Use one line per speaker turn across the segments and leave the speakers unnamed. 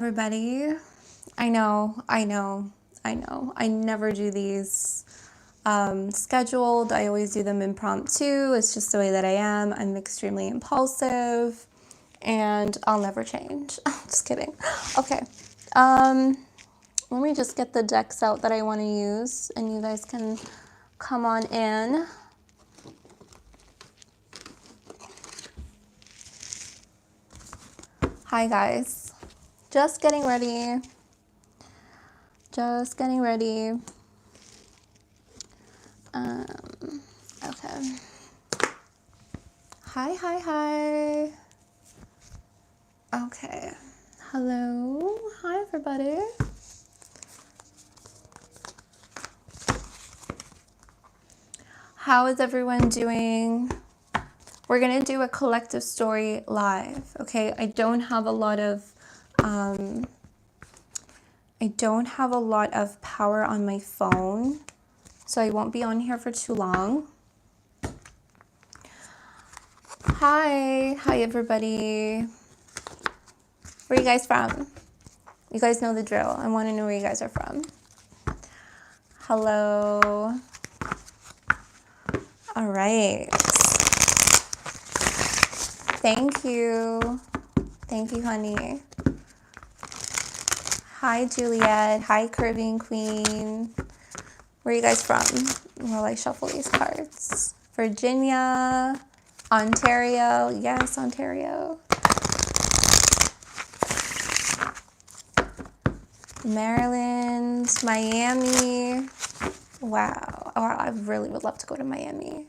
Everybody, I know. I never do these scheduled. I always do them impromptu. It's just the way that I am. I'm extremely impulsive and I'll never change. Just kidding. Okay. Let me just get the decks out that I want to use and you guys can come on in. Hi guys. Just getting ready. Okay. Hi. Okay. Hello. Hi, everybody. How is everyone doing? We're going to do a collective story live, okay? I don't have a lot of power on my phone, so I won't be on here for too long. Hi everybody. Where are you guys from? You guys know the drill. I want to know where you guys are from. Hello. All right. Thank you, honey. Hi, Juliet. Hi, Caribbean Queen. Where are you guys from? While I shuffle these cards. Virginia, Ontario. Yes, Ontario. Maryland, Miami. Wow. Oh, I really would love to go to Miami.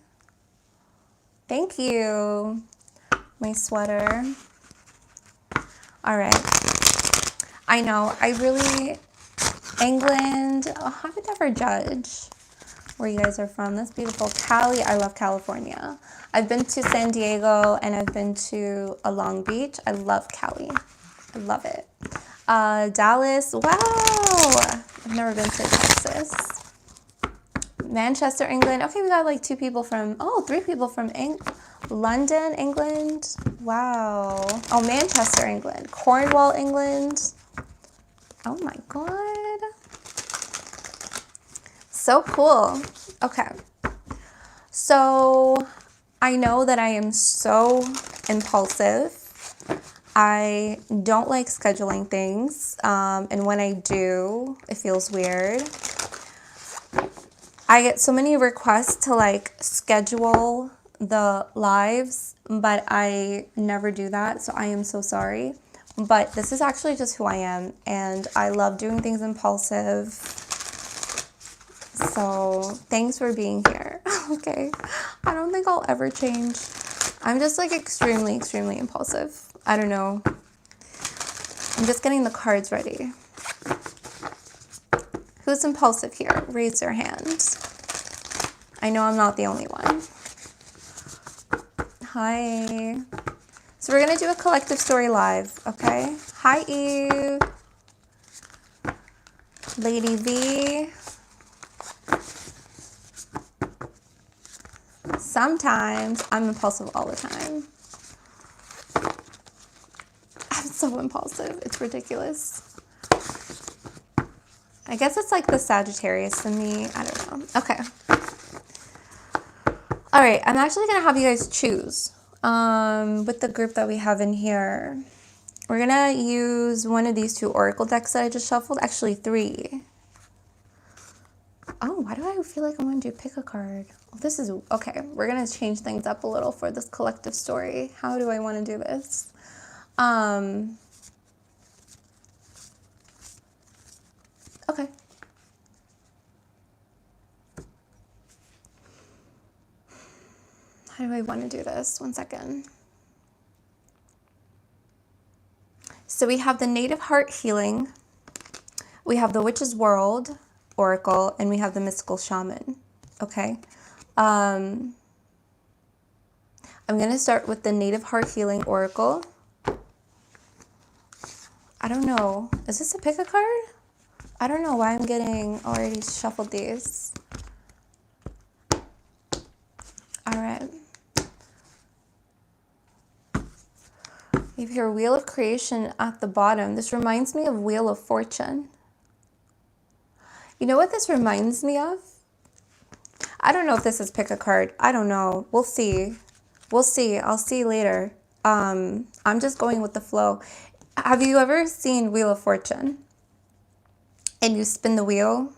Thank you. My sweater. All right. I know. England. Oh, I would never judge where you guys are from. That's beautiful. Cali. I love California. I've been to San Diego and I've been to Long Beach. I love Cali. I love it. Dallas. Wow. I've never been to Texas. Manchester, England. Okay, we got like three people from London, England. Wow. Oh, Manchester, England. Cornwall, England. Oh my God. So cool. Okay. So I know that I am so impulsive. I don't like scheduling things. And when I do, it feels weird. I get so many requests to like schedule the lives, but I never do that. So I am so sorry. But this is actually just who I am. And I love doing things impulsive. So thanks for being here. Okay. I don't think I'll ever change. I'm just like extremely impulsive. I don't know. I'm just getting the cards ready. Who's impulsive here? Raise your hand. I know I'm not the only one. Hi. So we're going to do a collective story live, okay? Hi, Eve. Lady V. Sometimes. I'm impulsive all the time. I'm so impulsive. It's ridiculous. I guess it's like the Sagittarius in me. I don't know. Okay. All right. I'm actually going to have you guys choose with the group that we have in here. We're going to use one of these two oracle decks that I just shuffled. Actually, three. Oh, why do I feel like I want to pick a card? Oh, this is, okay. We're going to change things up a little for this collective story. How do I want to do this? Okay. How do I want to do this? One second. So we have the Native Heart Healing. We have the Witch's World Oracle, and we have the Mystical Shaman. Okay. I'm going to start with the Native Heart Healing Oracle. I don't know. Is this a pick a card? I don't know why I'm getting already shuffled these. All right. You have here Wheel of Creation at the bottom. This reminds me of Wheel of Fortune. You know what this reminds me of? I don't know if this is pick a card. I don't know. We'll see. We'll see. I'll see later. I'm just going with the flow. Have you ever seen Wheel of Fortune? And you spin the wheel?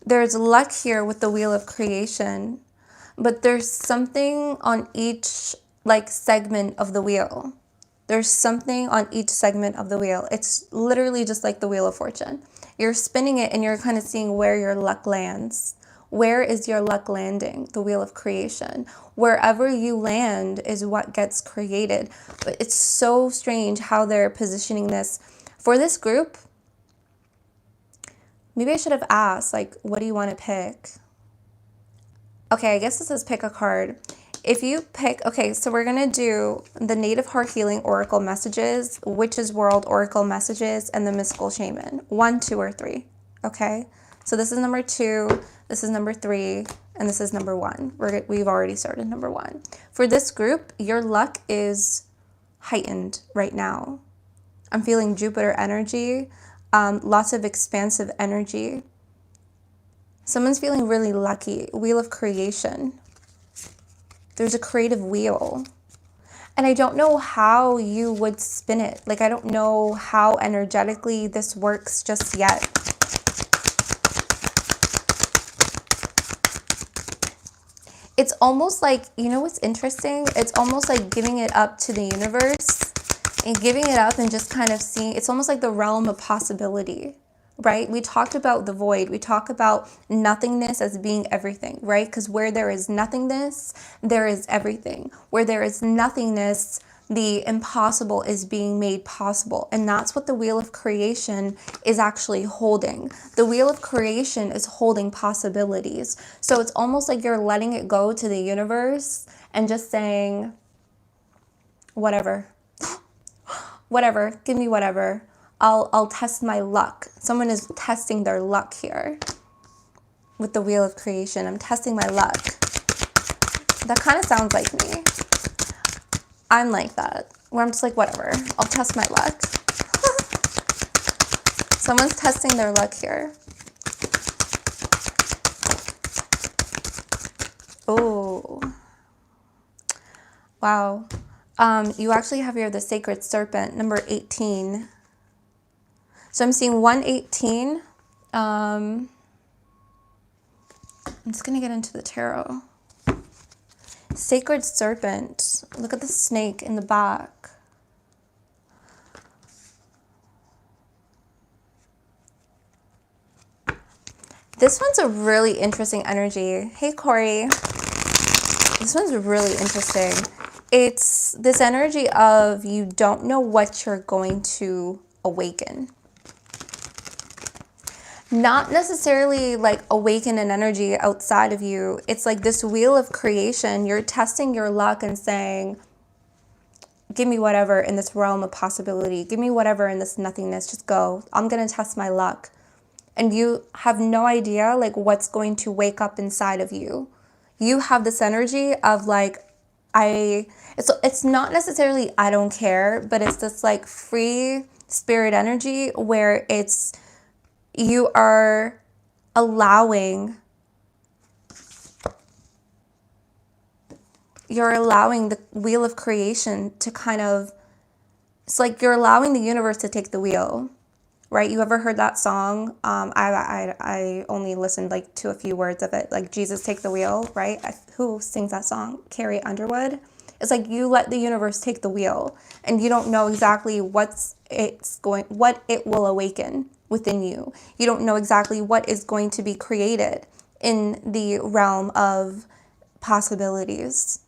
There's luck here with the Wheel of Creation, but there's something on each like segment of the wheel. There's something on each segment of the wheel. It's literally just like the Wheel of Fortune. You're spinning it and you're kind of seeing where your luck lands. Where is your luck landing? The Wheel of Creation. Wherever you land is what gets created. But it's so strange how they're positioning this. For this group, maybe I should have asked, like, what do you want to pick? Okay, I guess this is pick a card. If you pick, okay, so we're going to do the Native Heart Healing Oracle Messages, Witch's World Oracle Messages, and the Mystical Shaman. 1, 2, or 3, okay? So this is number 2, this is number 3, and this is number 1. We've already started number 1. For this group, your luck is heightened right now. I'm feeling Jupiter energy, lots of expansive energy. Someone's feeling really lucky. Wheel of Creation. There's a creative wheel. And I don't know how you would spin it. Like, I don't know how energetically this works just yet. It's almost like, you know what's interesting? It's almost like giving it up to the universe and giving it up and just kind of seeing, it's almost like the realm of possibility. Right? We talked about the void. We talk about nothingness as being everything, right? Because where there is nothingness, there is everything. Where there is nothingness, the impossible is being made possible. And that's what the Wheel of Creation is actually holding. The Wheel of Creation is holding possibilities. So it's almost like you're letting it go to the universe and just saying, whatever, whatever, give me whatever. I'll test my luck. Someone is testing their luck here with the Wheel of Creation. I'm testing my luck. That kind of sounds like me. I'm like that, where I'm just like, whatever, I'll test my luck. Someone's testing their luck here. Oh, wow. You actually have here the Sacred Serpent, number 18. So I'm seeing 118. I'm just going to get into the tarot. Sacred Serpent. Look at the snake in the back. This one's a really interesting energy. Hey, Corey. This one's really interesting. It's this energy of you don't know what you're going to awaken. Not necessarily like awaken an energy outside of you. It's like this Wheel of Creation. You're testing your luck and saying, give me whatever in this realm of possibility. Give me whatever in this nothingness. Just go. I'm going to test my luck. And you have no idea like what's going to wake up inside of you. You have this energy of like, it's not necessarily I don't care, but it's this like free spirit energy where it's, you are allowing the Wheel of Creation to kind of, it's like you're allowing the universe to take the wheel, right? You ever heard that song? I only listened like to a few words of it, like Jesus Take the Wheel, right? Who sings that song? Carrie Underwood. It's like you let the universe take the wheel and you don't know exactly what it will awaken within you. You don't know exactly what is going to be created in the realm of possibilities.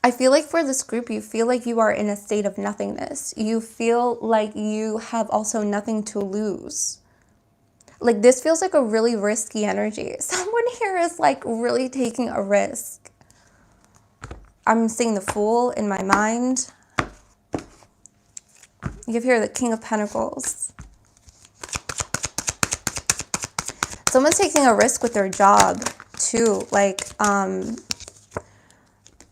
I feel like for this group, you feel like you are in a state of nothingness. You feel like you have also nothing to lose. Like this feels like a really risky energy. Someone here is like really taking a risk. I'm seeing the Fool in my mind. You have here the King of Pentacles. Someone's taking a risk with their job too. Like,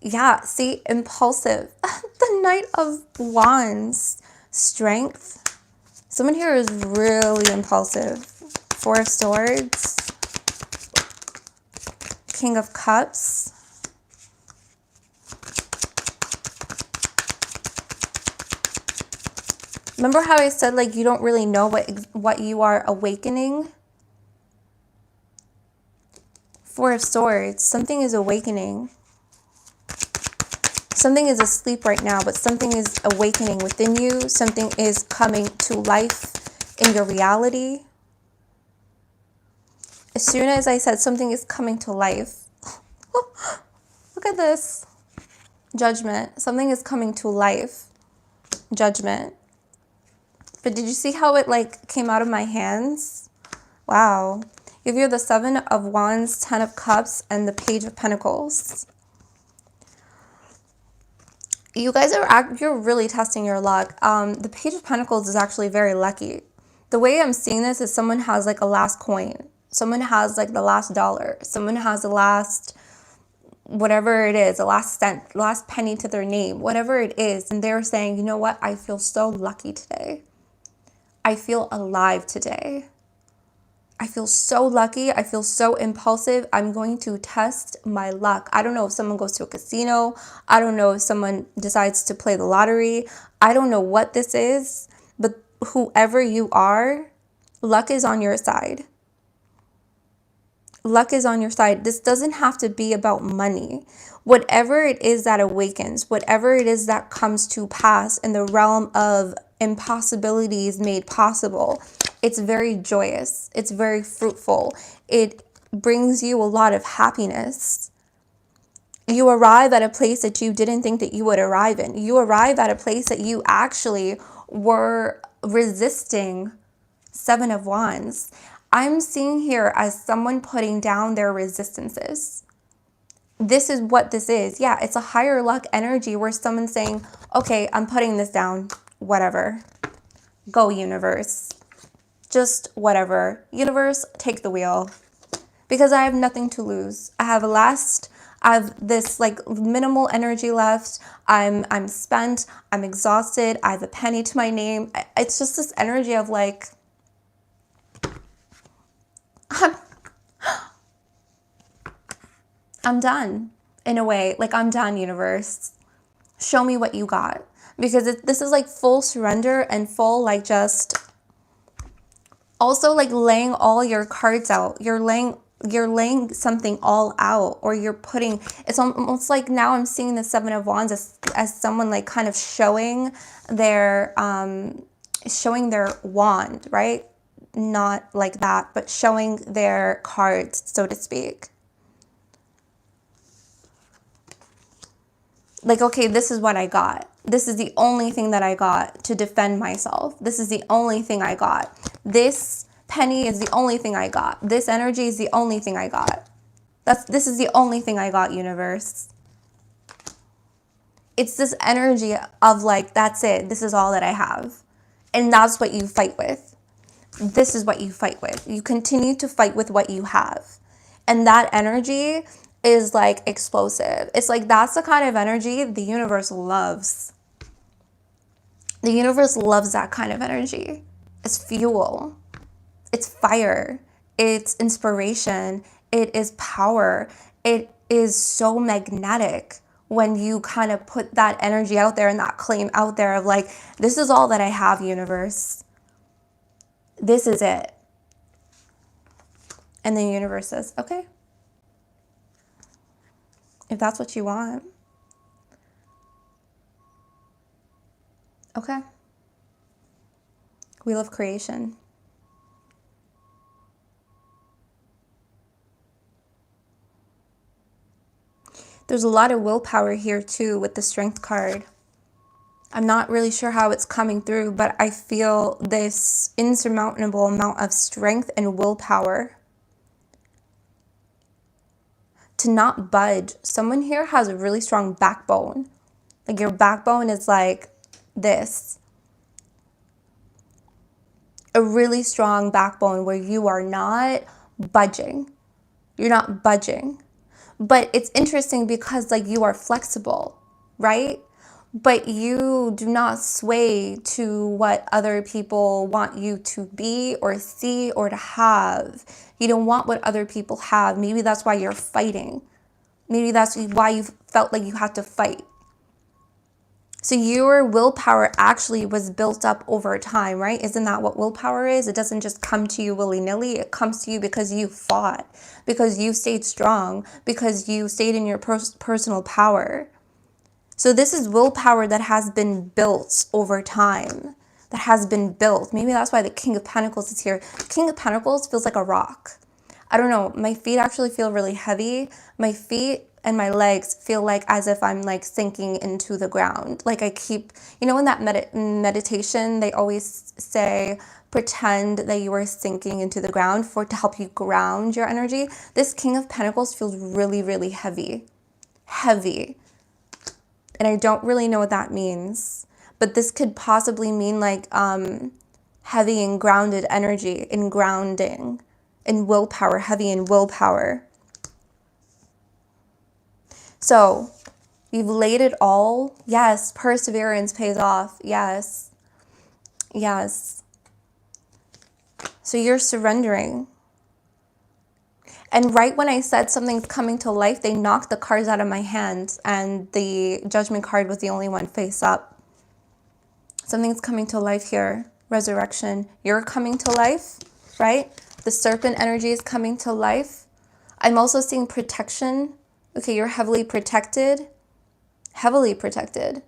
Yeah, see, impulsive. The Knight of Wands. Strength. Someone here is really impulsive. Four of Swords. King of Cups. Remember how I said, like, you don't really know what you are awakening? Four of Swords. Something is awakening. Something is asleep right now, but something is awakening within you. Something is coming to life in your reality. As soon as I said something is coming to life, look at this. Judgment. Something is coming to life. Judgment. But did you see how it like came out of my hands? Wow. You have the Seven of Wands, Ten of Cups, and the Page of Pentacles. You guys you're really testing your luck. The Page of Pentacles is actually very lucky. The way I'm seeing this is someone has like a last coin. Someone has like the last dollar. Someone has the last, whatever it is, the last cent, last penny to their name, whatever it is. And they're saying, you know what? I feel so lucky today. I feel alive today. I feel so lucky. I feel so impulsive. I'm going to test my luck. I don't know if someone goes to a casino. I don't know if someone decides to play the lottery. I don't know what this is, but whoever you are, luck is on your side. Luck is on your side. This doesn't have to be about money. Whatever it is that awakens, whatever it is that comes to pass in the realm of impossibilities made possible, it's very joyous. It's very fruitful. It brings you a lot of happiness. You arrive at a place that you didn't think that you would arrive in. You arrive at a place that you actually were resisting. Seven of Wands. I'm seeing here as someone putting down their resistances. This is what this is. Yeah, it's a higher luck energy where someone's saying, okay, I'm putting this down. Whatever. Go, universe. Just whatever. Universe, take the wheel. Because I have nothing to lose. I have this like minimal energy left. I'm spent. I'm exhausted. I have a penny to my name. It's just this energy of like, I'm done in a way. Like, I'm done, universe. Show me what you got. Because this is like full surrender and full like just also like laying all your cards out. You're laying something all out, or you're putting, it's almost like now I'm seeing the Seven of Wands as someone like kind of showing their wand, right? Not like that, but showing their cards, so to speak. Like, okay, this is what I got. This is the only thing that I got to defend myself. This is the only thing I got. This penny is the only thing I got. This energy is the only thing I got. This is the only thing I got, universe. It's this energy of like, that's it. This is all that I have. And that's what you fight with. This is what you fight with. You continue to fight with what you have. And that energy is like explosive. It's like that's the kind of energy the universe loves. The universe loves that kind of energy. It's fuel. It's fire. It's inspiration. It is power. It is so magnetic when you kind of put that energy out there and that claim out there of like, this is all that I have, universe. This is it. And the universe says, okay, if that's what you want, okay. Wheel of Creation. There's a lot of willpower here too with the Strength card. I'm not really sure how it's coming through, but I feel this insurmountable amount of strength and willpower to not budge. Someone here has a really strong backbone. Like your backbone is like this. A really strong backbone where you are not budging. You're not budging. But it's interesting because like you are flexible, right? But you do not sway to what other people want you to be or see or to have. You don't want what other people have. Maybe that's why you're fighting. Maybe that's why you felt like you had to fight. So your willpower actually was built up over time, right? Isn't that what willpower is? It doesn't just come to you willy-nilly. It comes to you because you fought, because you stayed strong, because you stayed in your personal power. So this is willpower that has been built over time, that has been built. Maybe that's why the King of Pentacles is here. King of Pentacles feels like a rock. I don't know. My feet actually feel really heavy. My feet and my legs feel like as if I'm like sinking into the ground. Like I keep, you know, in that meditation, they always say, pretend that you are sinking into the ground to help you ground your energy. This King of Pentacles feels really, really heavy. Heavy. And I don't really know what that means. But this could possibly mean like heavy and grounded energy, in grounding, in willpower, heavy in willpower. So you've laid it all. Yes, perseverance pays off. Yes. Yes. So you're surrendering. And right when I said something's coming to life, they knocked the cards out of my hand and the Judgment card was the only one face up. Something's coming to life here. Resurrection. You're coming to life, right? The serpent energy is coming to life. I'm also seeing protection. Okay, you're heavily protected. Heavily protected.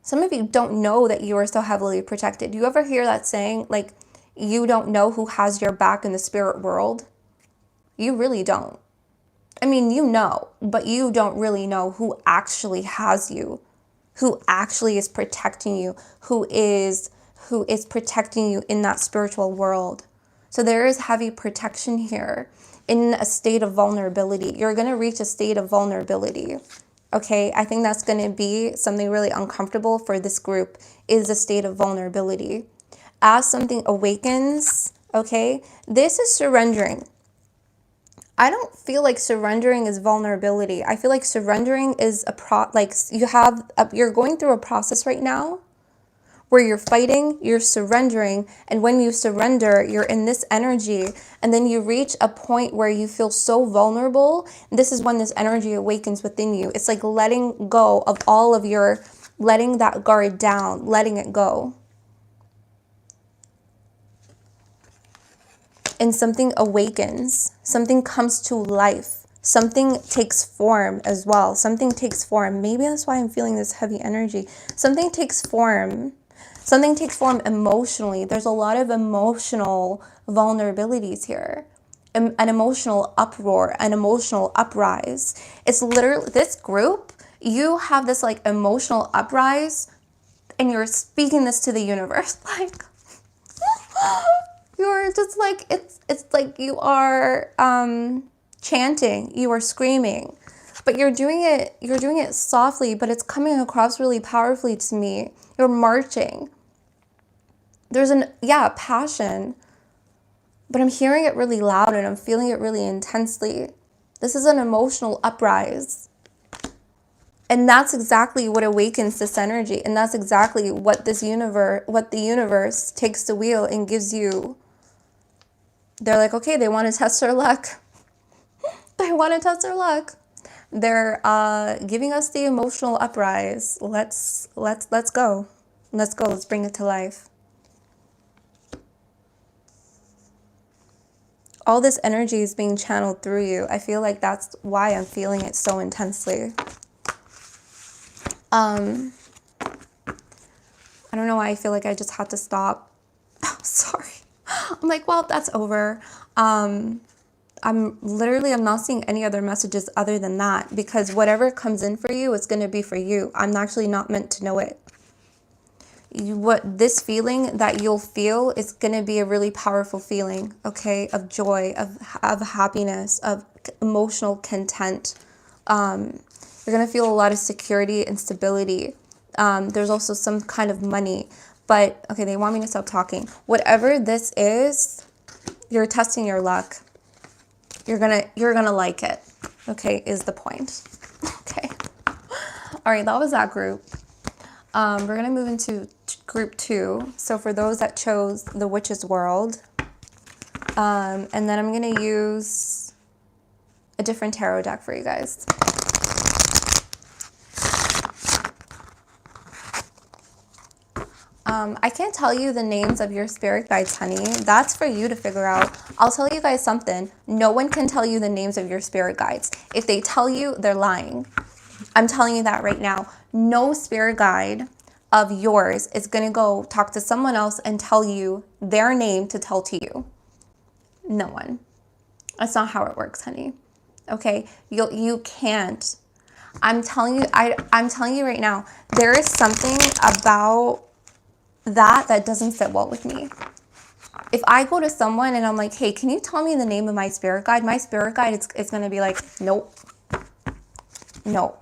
Some of you don't know that you are so heavily protected. Do you ever hear that saying, like, you don't know who has your back in the spirit world? You really don't. I mean, you know, but you don't really know who actually has you, who actually is protecting you, who is protecting you in that spiritual world. So there is heavy protection here in a state of vulnerability. You're going to reach a state of vulnerability. Okay, I think that's going to be something really uncomfortable for this group, is a state of vulnerability. As something awakens, okay, this is surrendering. I don't feel like surrendering is vulnerability. I feel like surrendering is you're going through a process right now where you're fighting, you're surrendering, and when you surrender, you're in this energy, and then you reach a point where you feel so vulnerable. This is when this energy awakens within you. It's like letting go of all of your, letting that guard down, letting it go. And something awakens, something comes to life, something takes form as well. Something takes form. Maybe that's why I'm feeling this heavy energy. Something takes form. Something takes form emotionally. There's a lot of emotional vulnerabilities here. An emotional uproar, an emotional uprise. It's literally, this group, you have this like emotional uprise and you're speaking this to the universe. Like, you're just like, it's like you are chanting, you are screaming, but you're doing it softly, but it's coming across really powerfully to me. You're marching. There's passion, but I'm hearing it really loud and I'm feeling it really intensely. This is an emotional uprise. And that's exactly what awakens this energy. And that's exactly what the universe takes the wheel and gives you. They're like, okay, they want to test their luck. They want to test their luck. They're giving us the emotional uprise. Let's go. Let's go. Let's bring it to life. All this energy is being channeled through you. I feel like that's why I'm feeling it so intensely. I don't know why I feel like I just had to stop. Oh, sorry. I'm like, well, that's over. I'm not seeing any other messages other than that, because whatever comes in for you, it's going to be for you. I'm actually not meant to know it. What this feeling that you'll feel is going to be a really powerful feeling, okay, of joy, of happiness, of emotional content. You're going to feel a lot of security and stability. There's also some kind of money. But, okay, they want me to stop talking. Whatever this is, you're testing your luck. You're gonna like it. okay, is the point. Okay. All right, that was that group. We're going to move into group 2. So for those that chose the Witch's World, and then I'm going to use a different tarot deck for you guys. I can't tell you the names of your spirit guides, honey. That's for you to figure out. I'll tell you guys something. No one can tell you the names of your spirit guides. If they tell you, they're lying. I'm telling you that right now. No spirit guide of yours is going to go talk to someone else and tell you their name to tell to you. No one. That's not how it works, honey. Okay? You can't. I'm telling you, I'm telling you right now, there is something about that doesn't sit well with me. If I go to someone and I'm like, hey, can you tell me the name of my spirit guide? My spirit guide, it's going to be like, nope. No.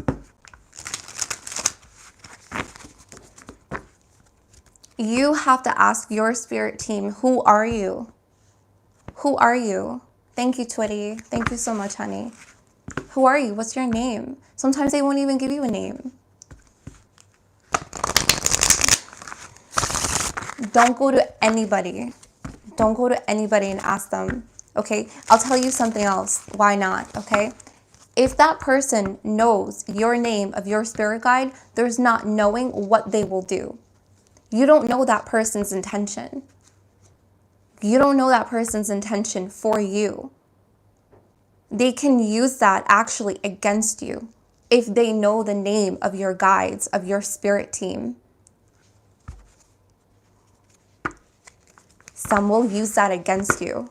You have to ask your spirit team, who are you? Who are you? Thank you, Twitty. Thank you so much, honey. Who are you? What's your name? Sometimes they won't even give you a name. Don't go to anybody. Don't go to anybody and ask them, okay? I'll tell you something else. Why not, okay? If that person knows your name of your spirit guide, there's not knowing what they will do. You don't know that person's intention. You don't know that person's intention for you. They can use that actually against you if they know the name of your guides, of your spirit team. Some will use that against you.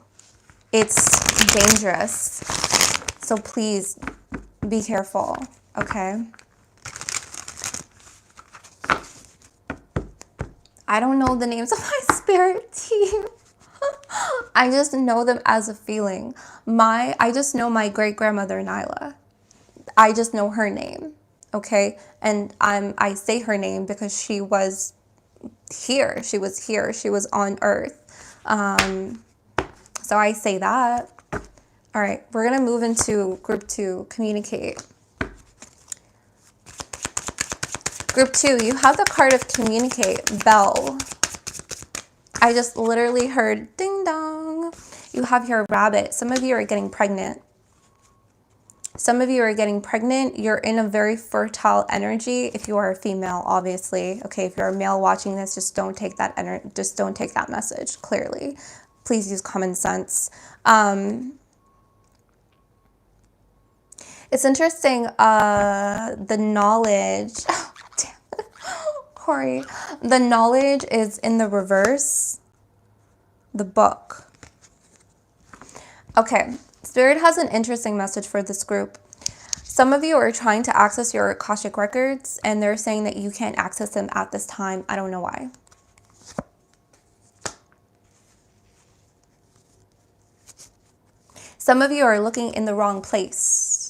It's dangerous. So please be careful, okay? I don't know the names of my spirit team. I just know them as a feeling. I just know my great-grandmother, Nyla. I just know her name, okay? And I say her name because she was here. She was here. She was on Earth. So I say that. All right, we're going to move into group 2, communicate. Group 2, you have the card of communicate, bell. I just literally heard ding dong. You have here rabbit. Some of you are getting pregnant. Some of you are getting pregnant. You're in a very fertile energy. If you are a female, obviously. Okay, if you're a male watching this, just don't take that just don't take that message clearly. Please use common sense. It's interesting. The knowledge. Corey, the knowledge is in the reverse. The book. Okay, Spirit has an interesting message for this group. Some of you are trying to access your Akashic records, and they're saying that you can't access them at this time. I don't know why. Some of you are looking in the wrong place.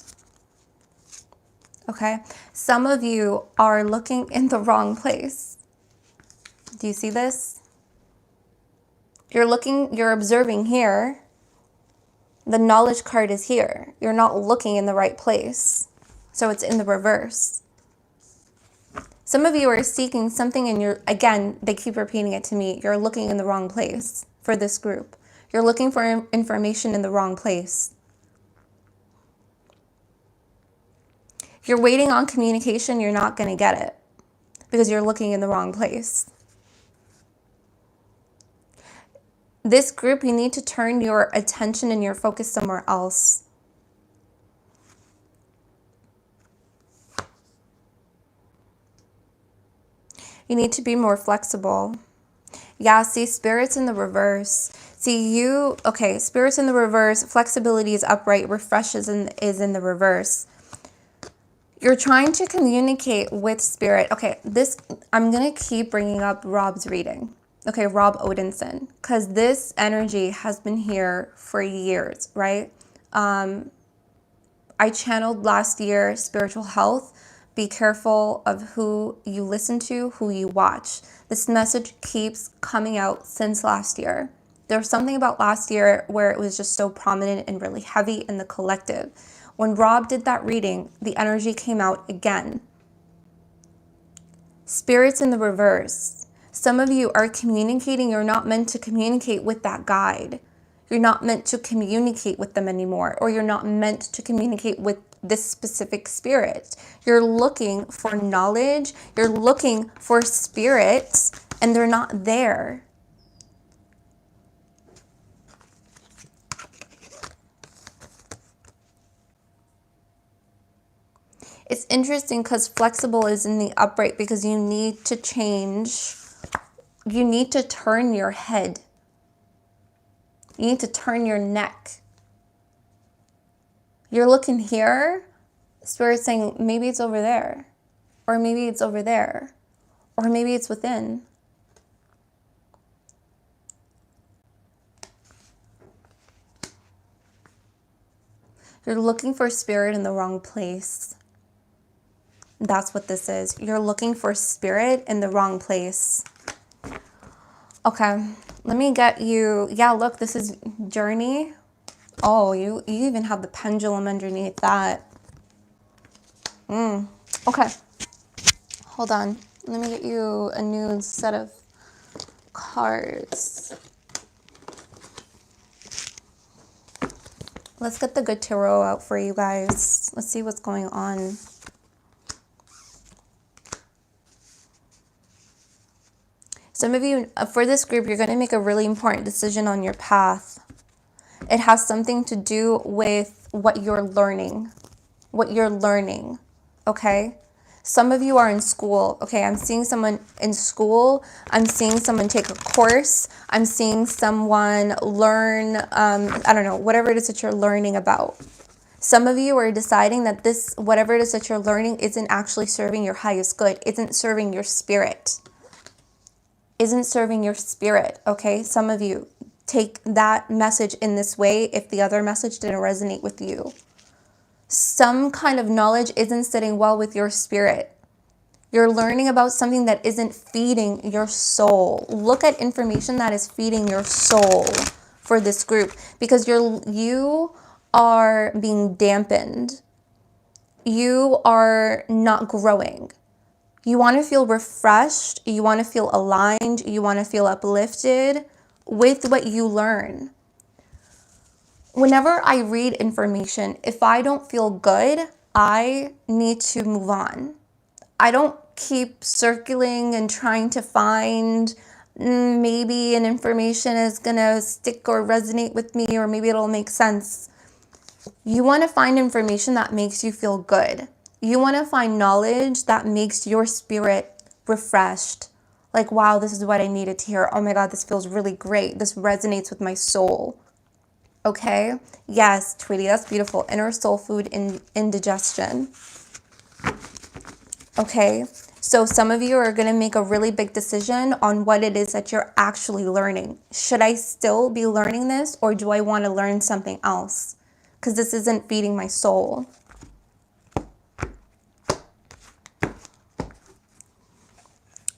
Okay? Some of you are looking in the wrong place. Do you see this? You're observing here. The knowledge card is here. You're not looking in the right place. So it's in the reverse. Some of you are seeking something and again, they keep repeating it to me. You're looking in the wrong place for this group. You're looking for information in the wrong place. If you're waiting on communication, you're not going to get it because you're looking in the wrong place. This group, you need to turn your attention and your focus somewhere else. You need to be more flexible. Yeah, see, Spirit's in the reverse. See, okay, Spirit's in the reverse. Flexibility is upright. Refresh is in the reverse. You're trying to communicate with Spirit. Okay, I'm going to keep bringing up Rob's reading. Okay, Rob Odinson, because this energy has been here for years, right? I channeled last year spiritual health. Be careful of who you listen to, who you watch. This message keeps coming out since last year. There was something about last year where it was just so prominent and really heavy in the collective. When Rob did that reading, the energy came out again. Spirits in the reverse. Some of you are communicating. You're not meant to communicate with that guide. You're not meant to communicate with them anymore, or you're not meant to communicate with this specific spirit. You're looking for knowledge. You're looking for spirits, and they're not there. It's interesting because flexible is in the upright because you need to change. You need to turn your head. You need to turn your neck. You're looking here. Spirit's saying maybe it's over there. Or maybe it's over there. Or maybe it's within. You're looking for spirit in the wrong place. That's what this is. You're looking for spirit in the wrong place. Okay, let me get you. Yeah, look, this is journey. Oh, you even have the pendulum underneath that. Okay, hold on. Let me get you a new set of cards. Let's get the good tarot out for you guys. Let's see what's going on. Some of you, for this group, you're going to make a really important decision on your path. It has something to do with what you're learning. What you're learning, okay? Some of you are in school, okay? I'm seeing someone in school. I'm seeing someone take a course. I'm seeing someone learn, I don't know, whatever it is that you're learning about. Some of you are deciding that this, whatever it is that you're learning, isn't actually serving your highest good, isn't serving your spirit. Isn't serving your spirit, okay? Some of you take that message in this way if the other message didn't resonate with you. Some kind of knowledge isn't sitting well with your spirit. You're learning about something that isn't feeding your soul. Look at information that is feeding your soul for this group, because you are being dampened. You are not growing. You want to feel refreshed, you want to feel aligned, you want to feel uplifted with what you learn. Whenever I read information, if I don't feel good, I need to move on. I don't keep circling and trying to find maybe an information is going to stick or resonate with me, or maybe it'll make sense. You want to find information that makes you feel good. You want to find knowledge that makes your spirit refreshed. Like, wow, this is what I needed to hear. Oh my God, this feels really great. This resonates with my soul. Okay? Yes, Tweety, that's beautiful. Inner soul food in indigestion. Okay? So some of you are going to make a really big decision on what it is that you're actually learning. Should I still be learning this, or do I want to learn something else? Because this isn't feeding my soul.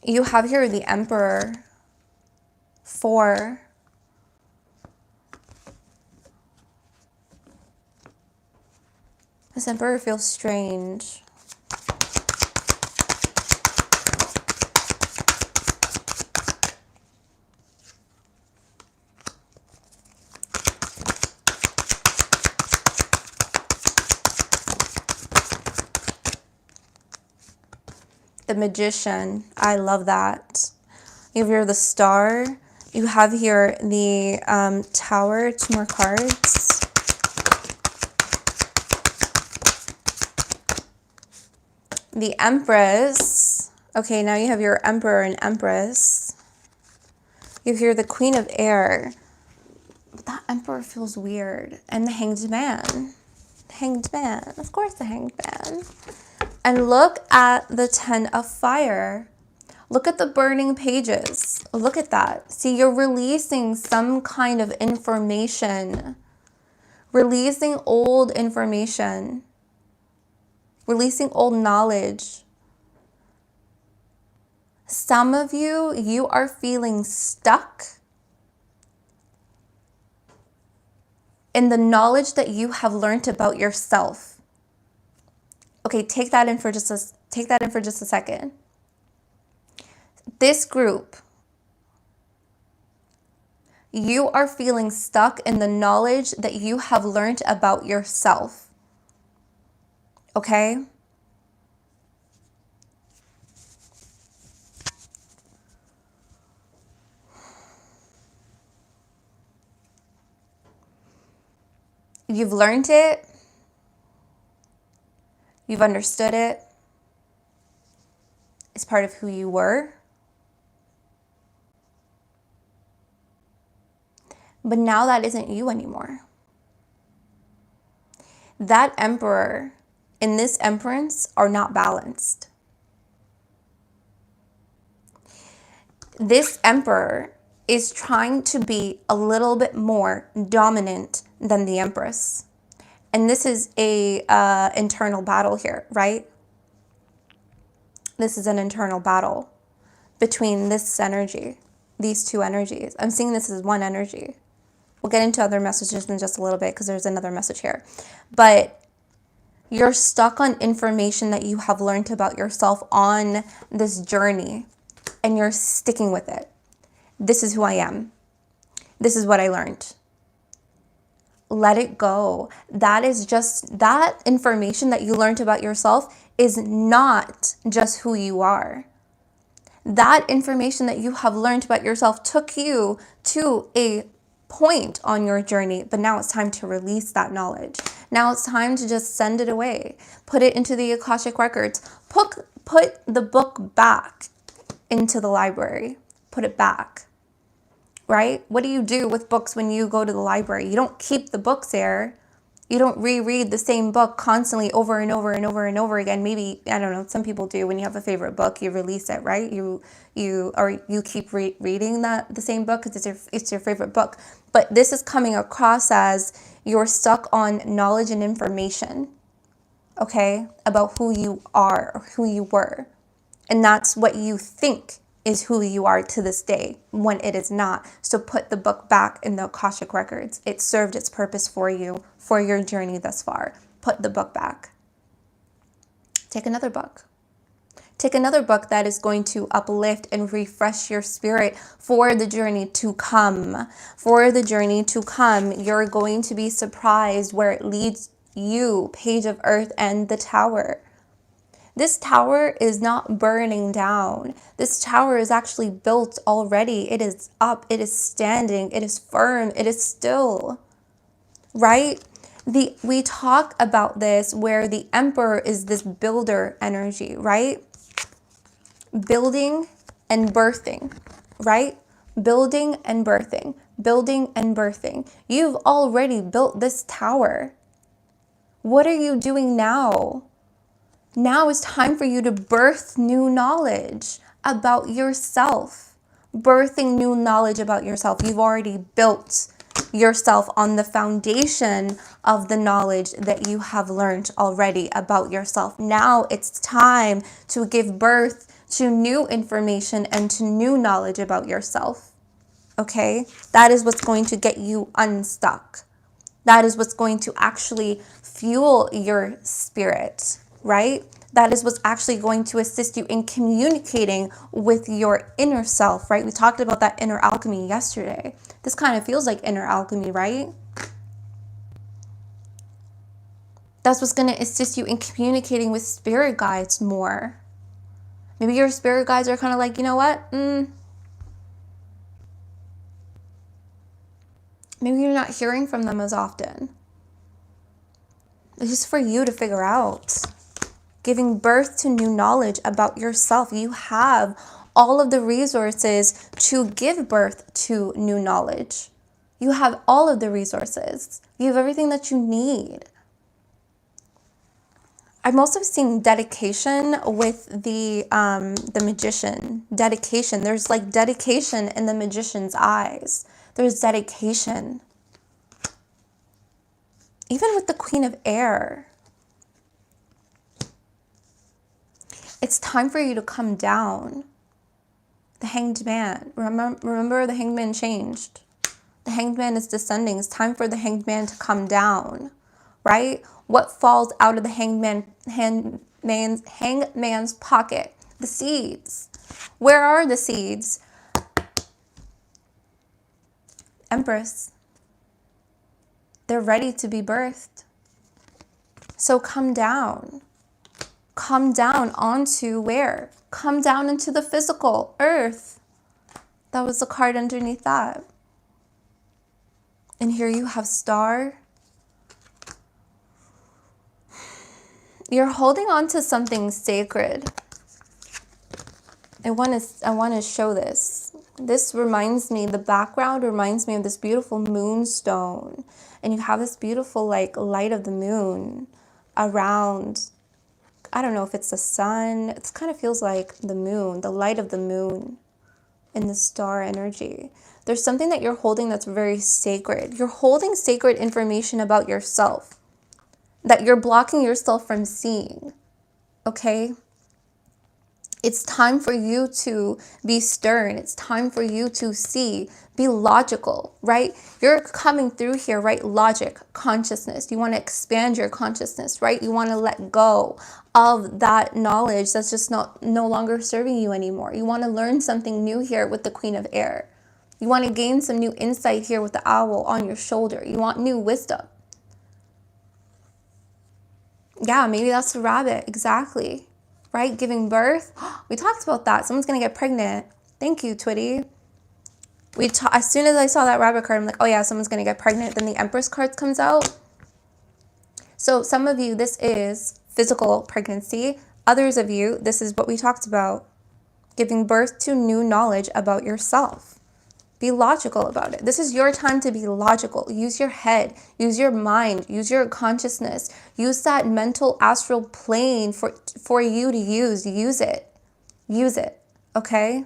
You have here the Emperor. 4. This Emperor feels strange. The Magician. I love that. You have here the Star. You have here the Tower. 2 more cards. The Empress. Okay, now you have your Emperor and Empress. You have here the Queen of Air. But that Emperor feels weird. And the Hanged Man. Hanged Man. Of course, the Hanged Man. And look at the 10 of Fire. Look at the burning pages. Look at that. See, you're releasing some kind of information. Releasing old information. Releasing old knowledge. Some of you, you are feeling stuck. in the knowledge that you have learned about yourself. Okay, take that in for just a second. This group, you are feeling stuck in the knowledge that you have learned about yourself. Okay? You've learned it. You've understood it. It's part of who you were. But now that isn't you anymore. That emperor and this empress are not balanced. This emperor is trying to be a little bit more dominant than the empress. And this is a internal battle here, right? This is an internal battle between this energy, these two energies. I'm seeing this as one energy. We'll get into other messages in just a little bit because there's another message here. But you're stuck on information that you have learned about yourself on this journey, and you're sticking with it. This is who I am. This is what I learned. Let it go. That is just, that information that you learned about yourself is not just who you are. That information that you have learned about yourself took you to a point on your journey, but now it's time to release that knowledge. Now it's time to just send it away. Put it into the Akashic Records. Put the book back into the library. Put it back. Right? What do you do with books when you go to the library? You don't keep the books there. You don't reread the same book constantly over and over and over and over again. Maybe, I don't know, some people do. When you have a favorite book, you release it, right? You keep reading the same book because it's your favorite book. But this is coming across as you're stuck on knowledge and information, okay, about who you are or who you were. And that's what you think is who you are to this day, when it is not. So put the book back in the Akashic Records. It served its purpose for you, for your journey thus far. Put the book back. Take another book. Take another book that is going to uplift and refresh your spirit for the journey to come. For the journey to come, you're going to be surprised where it leads you. Page of Earth and the Tower. This tower is not burning down. This tower is actually built already. It is up. It is standing. It is firm. It is still. Right? We talk about this where the emperor is this builder energy, right? Building and birthing, right? Building and birthing. Building and birthing. You've already built this tower. What are you doing now? Now it's time for you to birth new knowledge about yourself. Birthing new knowledge about yourself. You've already built yourself on the foundation of the knowledge that you have learned already about yourself. Now it's time to give birth to new information and to new knowledge about yourself. Okay? That is what's going to get you unstuck. That is what's going to actually fuel your spirit. Right? That is what's actually going to assist you in communicating with your inner self, right? We talked about that inner alchemy yesterday. This kind of feels like inner alchemy, right? That's what's going to assist you in communicating with spirit guides more. Maybe your spirit guides are kind of like, you know what? Maybe you're not hearing from them as often. It's just for you to figure out. Giving birth to new knowledge about yourself. You have all of the resources to give birth to new knowledge. You have all of the resources. You have everything that you need. I'm also seeing dedication with the magician. Dedication. There's like dedication in the magician's eyes. There's dedication. Even with the Queen of Air. It's time for you to come down. The Hanged Man. Remember the Hanged Man changed. The The Hanged Man is descending. It's time for the Hanged Man to come down, right? What falls out of the hangman's pocket? The seeds. Where are the seeds? Empress. They're ready to be birthed. So come down. Come down onto where? Come down into the physical, earth. That was the card underneath that. And here you have Star. You're holding on to something sacred. I want to show this. This reminds me, the background reminds me of this beautiful moonstone. And you have this beautiful like light of the moon around. I don't know if it's the sun. It kind of feels like the moon, the light of the moon in the star energy. There's something that you're holding that's very sacred. You're holding sacred information about yourself that you're blocking yourself from seeing, okay? It's time for you to be stern. It's time for you to see, be logical, right? You're coming through here, right? Logic, consciousness. You want to expand your consciousness, right? You want to let go of that knowledge that's just no longer serving you anymore. You want to learn something new here with the Queen of Air. You want to gain some new insight here with the owl on your shoulder. You want new wisdom. Yeah, maybe that's the rabbit. Exactly. Right? Giving birth. We talked about that. Someone's going to get pregnant. Thank you, Twitty. As soon as I saw that rabbit card, I'm like, oh yeah, someone's going to get pregnant. Then the Empress card comes out. So some of you, this is physical pregnancy. Others of you, this is what we talked about. Giving birth to new knowledge about yourself. Be logical about it. This is your time to be logical. Use your head, use your mind, use your consciousness. Use that mental astral plane for you to use. Use it. Use it, okay?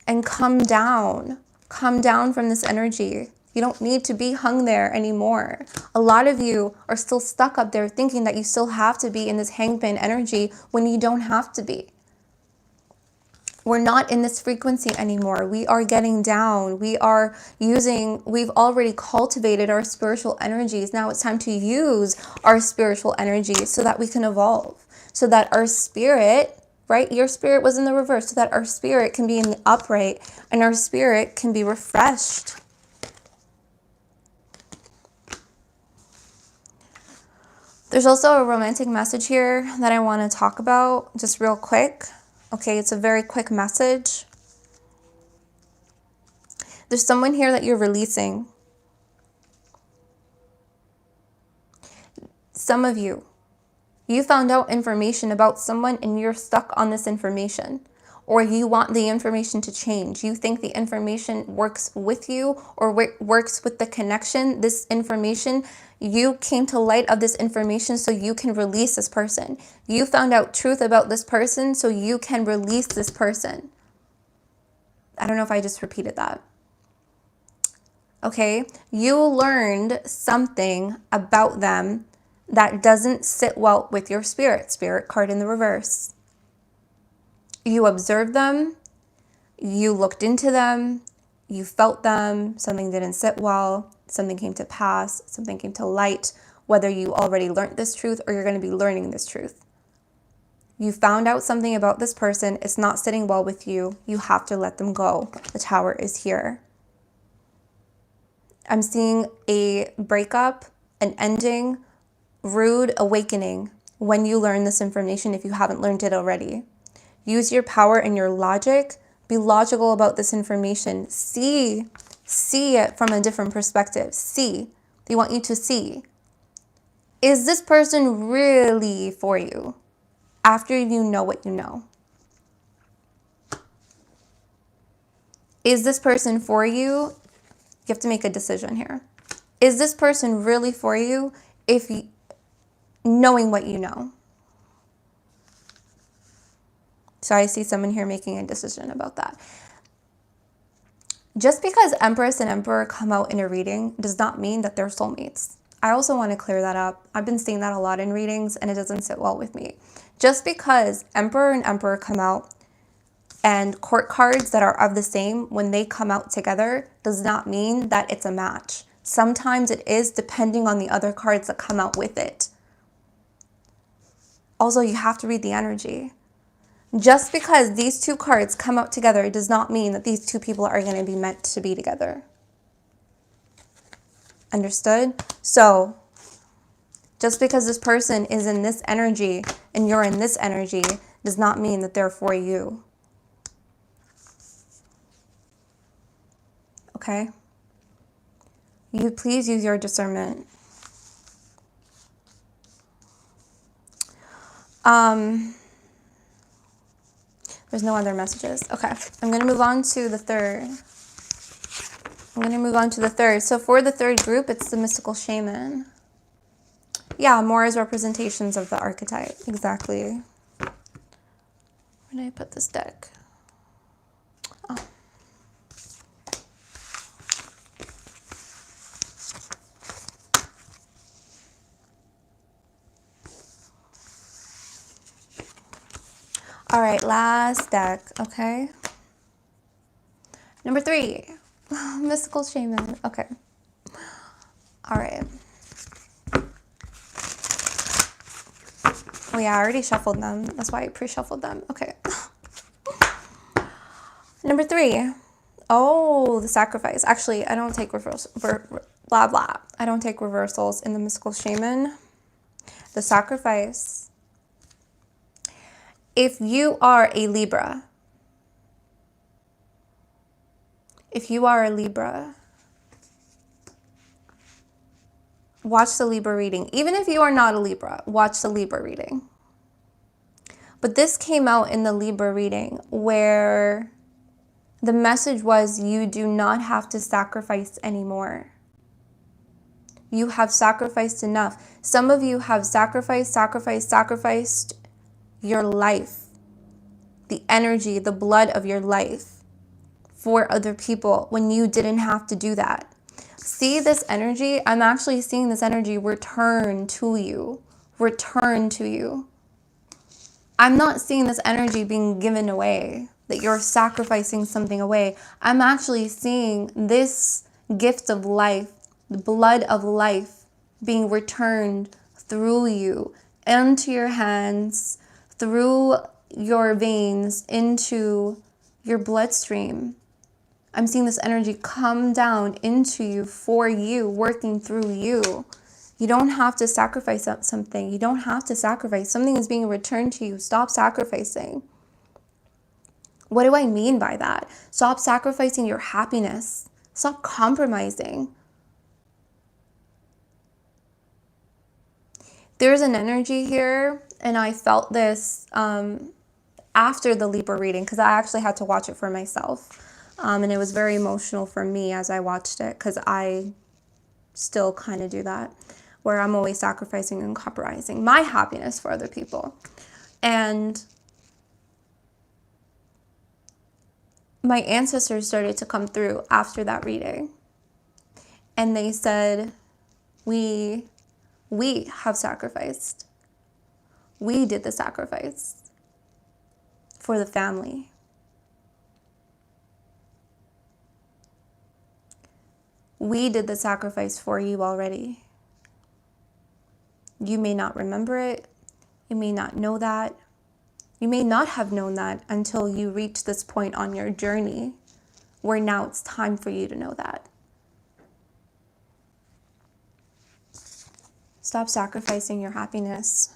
And come down. Come down from this energy. You don't need to be hung there anymore. A lot of you are still stuck up there thinking that you still have to be in this hangman energy when you don't have to be. We're not in this frequency anymore. We are getting down. We've already cultivated our spiritual energies. Now it's time to use our spiritual energies so that we can evolve. So that our spirit, right? Your spirit was in the reverse. So that our spirit can be in the upright and our spirit can be refreshed. There's also a romantic message here that I want to talk about just real quick. Okay, it's a very quick message. There's someone here that you're releasing. Some of you found out information about someone and you're stuck on this information. Or you want the information to change. You think the information works with you or works with the connection. This information, you came to light of this information so you can release this person. You found out truth about this person so you can release this person. I don't know if I just repeated that. Okay, you learned something about them that doesn't sit well with your spirit card in the reverse. You observed them, you looked into them, you felt them, something didn't sit well, something came to pass, something came to light, whether you already learned this truth or you're going to be learning this truth. You found out something about this person, it's not sitting well with you, you have to let them go. The Tower is here. I'm seeing a breakup, an ending, rude awakening when you learn this information if you haven't learned it already. Use your power and your logic. Be logical about this information. See it from a different perspective. They want you to see. Is this person really for you after you know what you know? Is this person for you? You have to make a decision here. Is this person really for you knowing what you know? So I see someone here making a decision about that. Just because Empress and Emperor come out in a reading does not mean that they're soulmates. I also want to clear that up. I've been seeing that a lot in readings and it doesn't sit well with me. Just because Emperor and Emperor come out and court cards that are of the same, when they come out together, does not mean that it's a match. Sometimes it is, depending on the other cards that come out with it. Also, you have to read the energy. Just because these two cards come out together does not mean that these two people are going to be meant to be together. Understood? So, just because this person is in this energy and you're in this energy does not mean that they're for you. Okay? You please use your discernment. There's no other messages. Okay, I'm going to move on to the third. So for the third group, it's the Mystical Shaman. Yeah, more as representations of the archetype. Exactly. Where did I put this deck? Oh. All right, last deck, okay? Number 3, Mystical Shaman. Okay. All right. Oh yeah, I already shuffled them. That's why I pre-shuffled them. Okay. Number 3. Oh, the sacrifice. Actually, I don't take blah, blah. I don't take reversals in the Mystical Shaman. The sacrifice. If you are a Libra, watch the Libra reading. Even if you are not a Libra, watch the Libra reading. But this came out in the Libra reading where the message was you do not have to sacrifice anymore. You have sacrificed enough. Some of you have sacrificed your life, the energy, the blood of your life for other people when you didn't have to do that. See this energy? I'm actually seeing this energy return to you. I'm not seeing this energy being given away, that you're sacrificing something away. I'm actually seeing this gift of life, the blood of life, being returned through you, into your hands, through your veins, into your bloodstream. I'm seeing this energy come down into you, for you, working through you. You don't have to sacrifice something. You don't have to sacrifice. Something is being returned to you. Stop sacrificing. What do I mean by that? Stop sacrificing your happiness. Stop compromising. There's an energy here, and I felt this after the Libra reading, because I actually had to watch it for myself. And it was very emotional for me as I watched it, because I still kind of do that, where I'm always sacrificing and compromising my happiness for other people. And my ancestors started to come through after that reading. And they said, we have sacrificed. We did the sacrifice for the family. We did the sacrifice for you already. You may not remember it. You may not know that. You may not have known that until you reach this point on your journey where now it's time for you to know that. Stop sacrificing your happiness.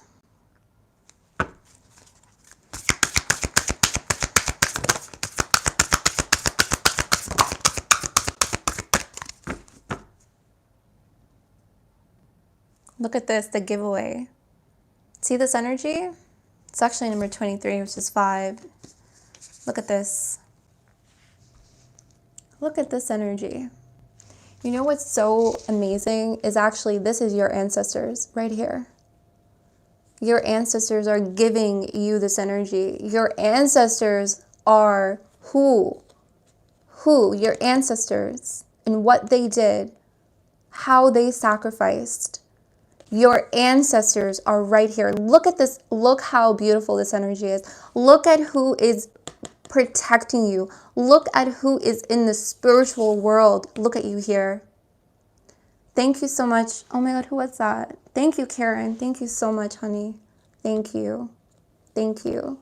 Look at this, the giveaway. See this energy? It's actually number 23, which is 5. Look at this. Look at this energy. You know what's so amazing is actually this is your ancestors right here. Your ancestors are giving you this energy. Your ancestors are who? Your ancestors and what they did, how they sacrificed. Your ancestors are right here. Look at this. Look how beautiful this energy is. Look at who is protecting you. Look at who is in the spiritual world. Look at you here. Thank you so much. Oh my God, who was that? Thank you, Karen. Thank you so much, honey. Thank you. Thank you.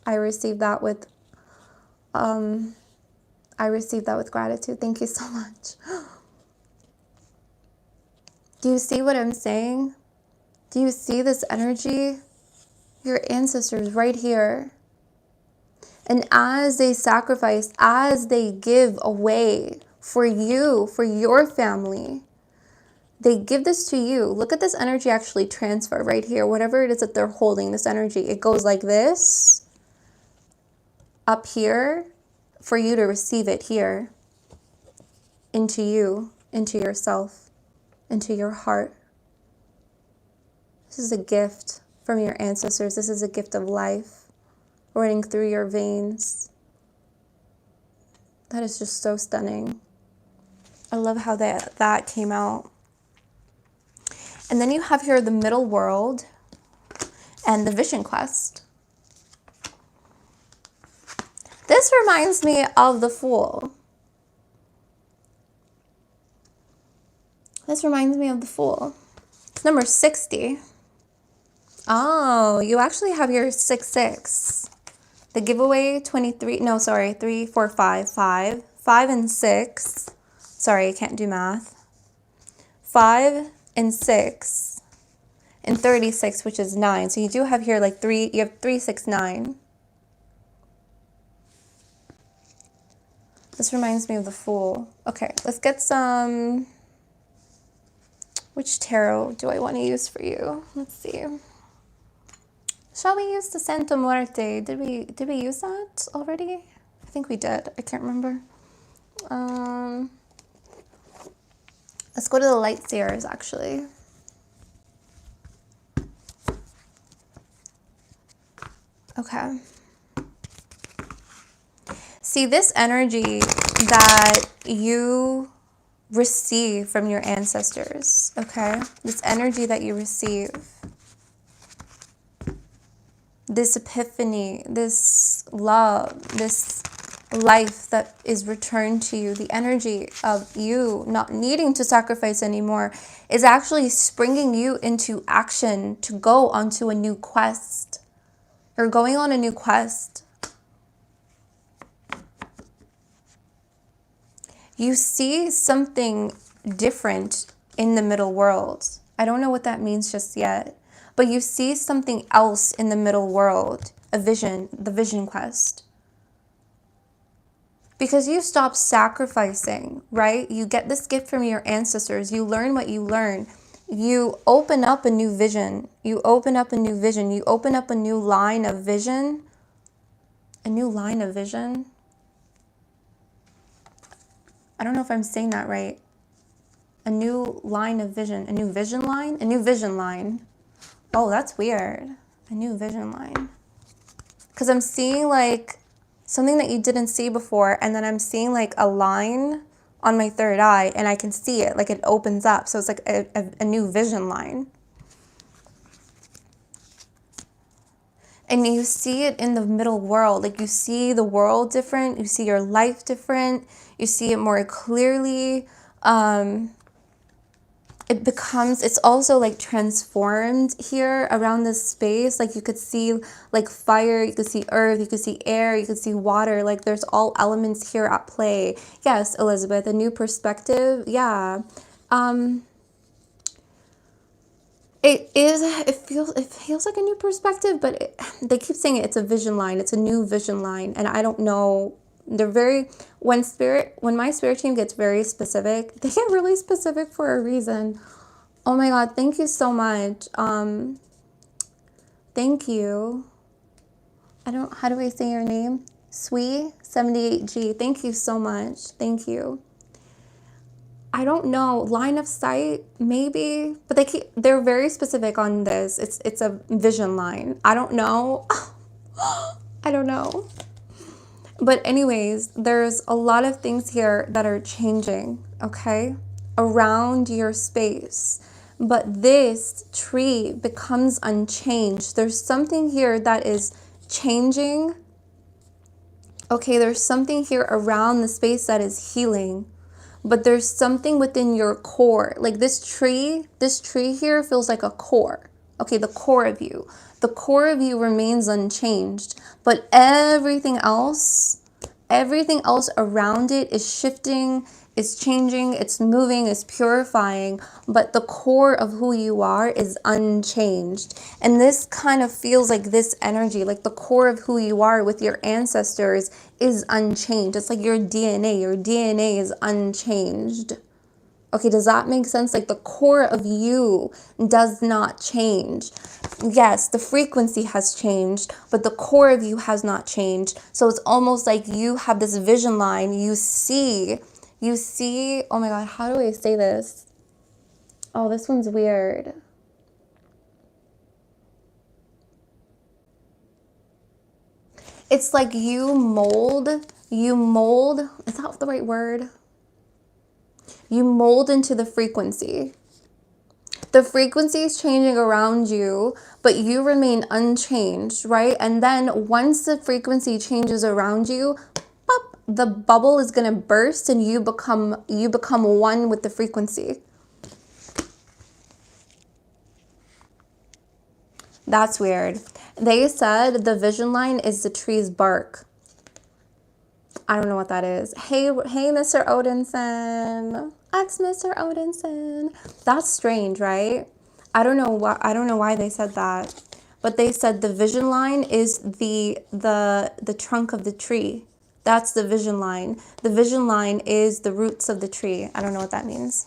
I received that with gratitude. Thank you so much. Do you see what I'm saying? Do you see this energy? Your ancestors right here. And as they sacrifice, as they give away for you, for your family, they give this to you. Look at this energy actually transfer right here. Whatever it is that they're holding, this energy, it goes like this, up here, for you to receive it here, into you, into yourself, into your heart. This is a gift from your ancestors. This is a gift of life running through your veins. That is just so stunning. I love how that came out. And then you have here the middle world and the vision quest. This reminds me of the Fool. This reminds me of the Fool. It's number 60. Oh, you actually have your 666. The giveaway 23, no, sorry, 3, 4, 5, 5, 5 and 6. Sorry, I can't do math. 5 and 6 and 36, which is 9. So you do have here like 3, you have 3, 6, 9. This reminds me of the Fool. Okay, let's get some. Which tarot do I want to use for you? Let's see. Shall we use the Santa Muerte? Did we use that already? I think we did. I can't remember. Let's go to the Light Seers, actually. Okay. See, this energy that you receive from your ancestors, okay? This energy that you receive, this epiphany, this love, this life that is returned to you, the energy of you not needing to sacrifice anymore is actually springing you into action to go onto a new quest. You're going on a new quest. You see something different in the middle world. I don't know what that means just yet, but you see something else in the middle world, a vision, the vision quest. Because you stop sacrificing, right? You get this gift from your ancestors. You learn what you learn. You open up a new vision. You open up a new vision. You open up a new line of vision. A new line of vision. I don't know if I'm saying that right. A new line of vision. A new vision line? A new vision line. Oh, that's weird. A new vision line. Because I'm seeing like something that you didn't see before, and then I'm seeing like a line on my third eye, and I can see it, like it opens up. So it's like a new vision line. And you see it in the middle world. Like you see the world different. You see your life different. You see it more clearly. It's also like transformed here around this space. Like you could see like fire, you could see earth, you could see air, you could see water. Like there's all elements here at play. Yes, Elizabeth, a new perspective. Yeah. It feels like a new perspective, but they keep saying it's a vision line. It's a new vision line. And I don't know. When my spirit team gets very specific, they get really specific for a reason. Oh my God, thank you so much. Thank you. How do I say your name? Sui78G. Thank you so much. Thank you. I don't know, line of sight, maybe, but they're very specific on this. It's a vision line. I don't know. I don't know. But anyways, there's a lot of things here that are changing, okay, around your space. But this tree becomes unchanged. There's something here that is changing Okay, there's something here around the space that is healing, but there's something within your core. Like this tree here feels like a core. Okay, the core of you. The core of you remains unchanged, but everything else around it is shifting, is changing, it's moving, it's purifying, but the core of who you are is unchanged. And this kind of feels like this energy, like the core of who you are with your ancestors is unchanged. It's like your DNA is unchanged. Okay, does that make sense? Like the core of you does not change. Yes, the frequency has changed, but the core of you has not changed. So it's almost like you have this vision line. You see, oh my God, how do I say this? Oh, this one's weird. It's like you mold, is that the right word? You mold into the frequency. The frequency is changing around you, but you remain unchanged, right? And then once the frequency changes around you, pop, the bubble is going to burst and you become one with the frequency. That's weird. They said the vision line is the tree's bark. I don't know what that is. Hey, Mr. Odinson. That's Mr. Odinson. That's strange, right? I don't know why they said that. But they said the vision line is the trunk of the tree. That's the vision line. The vision line is the roots of the tree. I don't know what that means.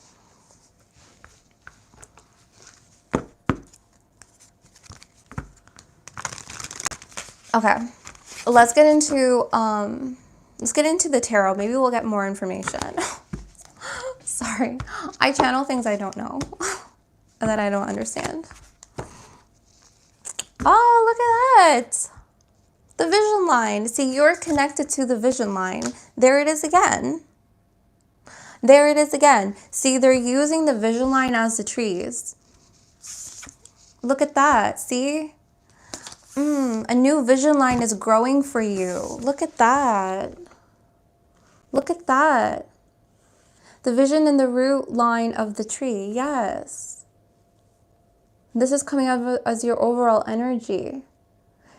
Okay. Let's get into the tarot. Maybe we'll get more information. Sorry. I channel things I don't know and that I don't understand. Oh, look at that. The vision line. See, you're connected to the vision line. There it is again. There it is again. See, they're using the vision line as the trees. Look at that. See? A new vision line is growing for you. Look at that. Look at that. The vision in the root line of the tree. Yes. This is coming out as your overall energy.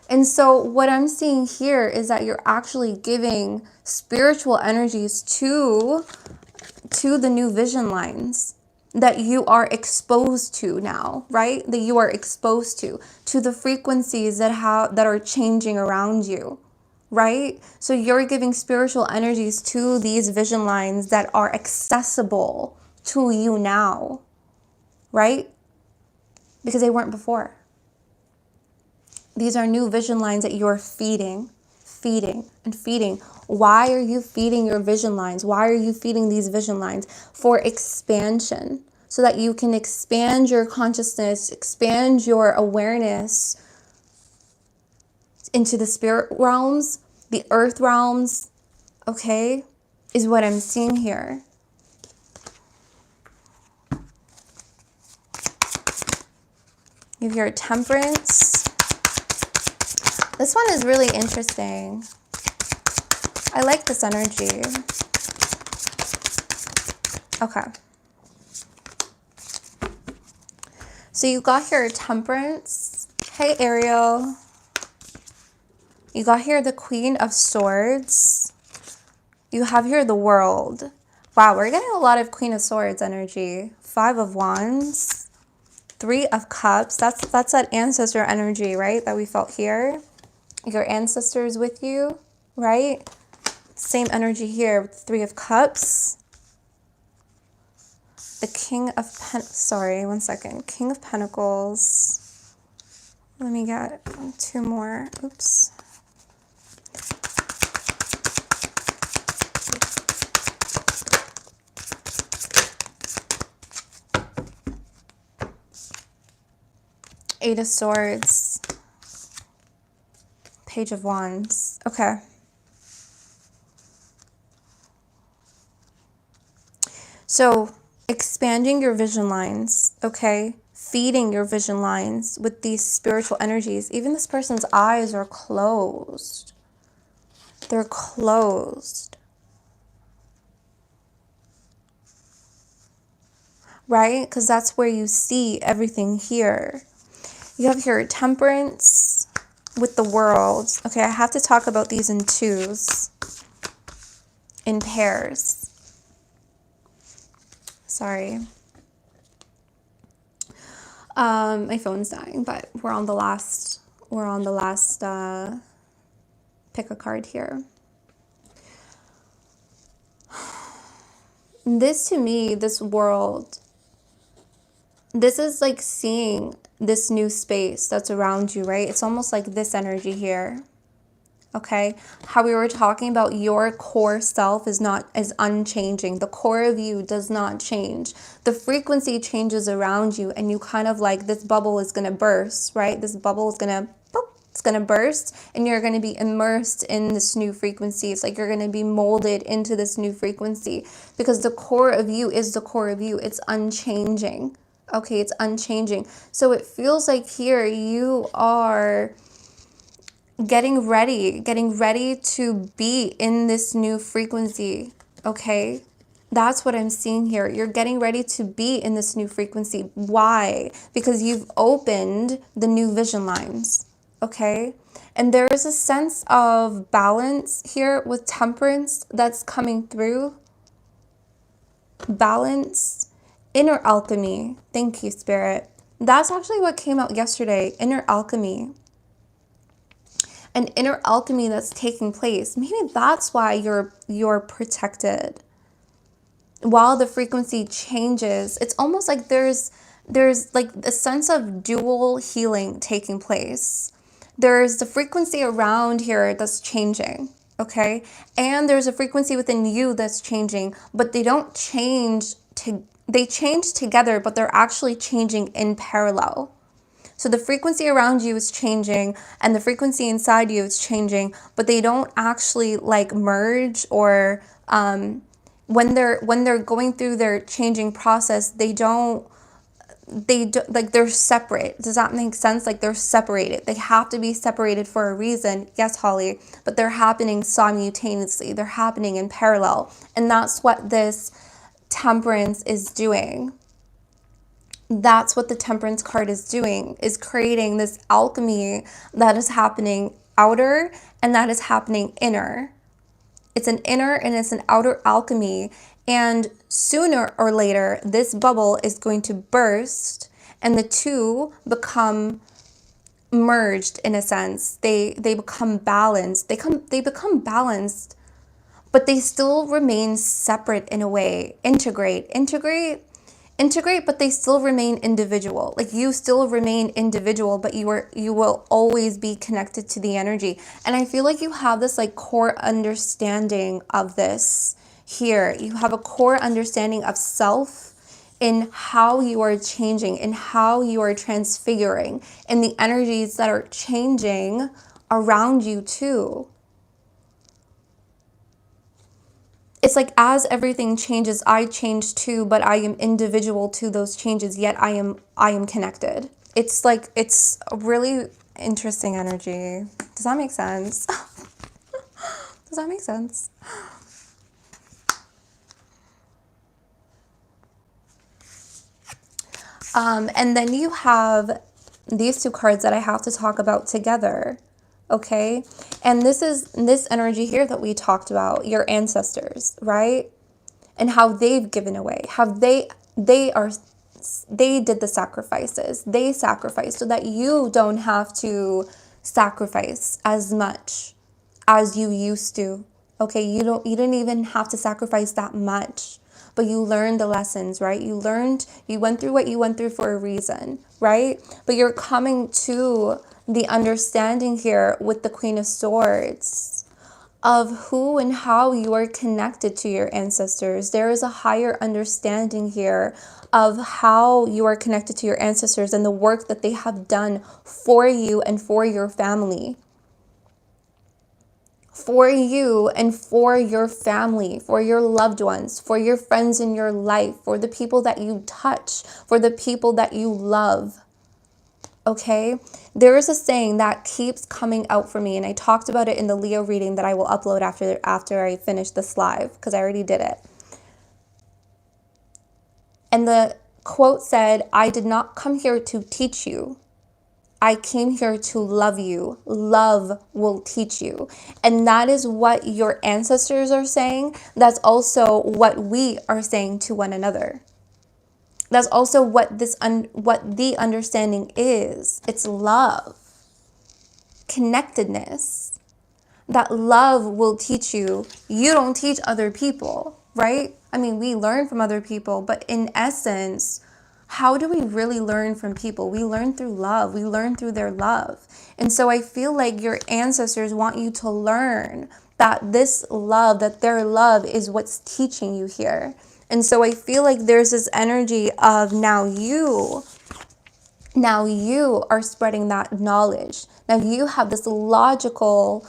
And so what I'm seeing here is that you're actually giving spiritual energies to the new vision lines that you are exposed to now, right? That you are exposed to the frequencies that are changing around you, right? So you're giving spiritual energies to these vision lines that are accessible to you now, right? Because they weren't before. These are new vision lines that you're feeding. Why are you feeding your vision lines? Why are you feeding these vision lines? For expansion, so that you can expand your consciousness, expand your awareness into the spirit realms, the earth realms, okay, is what I'm seeing here. You have your Temperance. This one is really interesting. I like this energy. Okay. So you got here Temperance. Hey, Ariel. You got here the Queen of Swords. You have here the World. Wow, we're getting a lot of Queen of Swords energy. 5 of Wands. 3 of Cups. That's that ancestor energy, right? That we felt here. Your ancestors with you, right? Same energy here with 3 of Cups. The King of King of Pentacles. Let me get 2 more. Oops. Eight of Swords. Page of Wands. Okay. So expanding your vision lines, okay? Feeding your vision lines with these spiritual energies. Even this person's eyes are closed. They're closed. Right? Because that's where you see everything here. You have here Temperance with the World. Okay, I have to talk about these in twos, in pairs. Sorry. My phone's dying, but we're on the last pick a card here. This, to me, this World, this is like seeing this new space that's around you, right? It's almost like this energy here. Okay, how we were talking about your core self is unchanging. The core of you does not change. The frequency changes around you, and you kind of like, this bubble is going to burst, right? This bubble is going to it's going to burst, and you're going to be immersed in this new frequency. It's like you're going to be molded into this new frequency, because the core of you is the core of you. It's unchanging. Okay, it's unchanging. So it feels like here you are getting ready to be in this new frequency. Okay, that's what I'm seeing here. You're getting ready to be in this new frequency. Why? Because you've opened the new vision lines. Okay, and there is a sense of balance here with Temperance that's coming through. Balance, inner alchemy. Thank you, Spirit. That's actually what came out yesterday. Inner alchemy. An inner alchemy that's taking place. Maybe that's why you're protected. While the frequency changes, it's almost like there's like a sense of dual healing taking place. There's the frequency around here that's changing, okay? And there's a frequency within you that's changing, but they don't change they change together, but they're actually changing in parallel. So the frequency around you is changing and the frequency inside you is changing, but they don't actually like merge, or when they're going through their changing process, they don't like, they're separate. Does that make sense? Like, they're separated. They have to be separated for a reason. Yes, Holly, but they're happening simultaneously. They're happening in parallel. And that's what this Temperance is doing. That's what the Temperance card is doing, is creating this alchemy that is happening outer and that is happening inner. It's an inner and it's an outer alchemy. And sooner or later, this bubble is going to burst and the two become merged in a sense. They become balanced. They become balanced, but they still remain separate in a way. Integrate, but they still remain individual. Like, you still remain individual, but you will always be connected to the energy. And I feel like you have this like core understanding of this here. You have a core understanding of self, in how you are changing, in how you are transfiguring, and the energies that are changing around you too. It's like, as everything changes, I change too, but I am individual to those changes, yet I am connected. It's like, it's a really interesting energy. Does that make sense? Does that make sense? And then you have these two cards that I have to talk about together. Okay, and this is this energy here that we talked about, your ancestors, right? And how they've given away, how they did the sacrifices. They sacrificed so that you don't have to sacrifice as much as you used to. Okay, you didn't even have to sacrifice that much, but you learned the lessons, right? You went through what you went through for a reason, right? But you're coming to the understanding here with the Queen of Swords of who and how you are connected to your ancestors. There is a higher understanding here of how you are connected to your ancestors and the work that they have done for you and for your family. For you and for your family, for your loved ones, for your friends in your life, for the people that you touch, for the people that you love. Okay, there is a saying that keeps coming out for me, and I talked about it in the Leo reading that I will upload after I finish this live, because I already did it. And the quote said, "I did not come here to teach you. I came here to love you. Love will teach you." And that is what your ancestors are saying. That's also what we are saying to one another. That's also what what the understanding is. It's love, connectedness. That love will teach you. You don't teach other people, right? I mean, we learn from other people, but in essence, how do we really learn from people? We learn through love. We learn through their love. And so I feel like your ancestors want you to learn that this love, that their love is what's teaching you here. And so I feel like there's this energy of now you are spreading that knowledge. Now you have this logical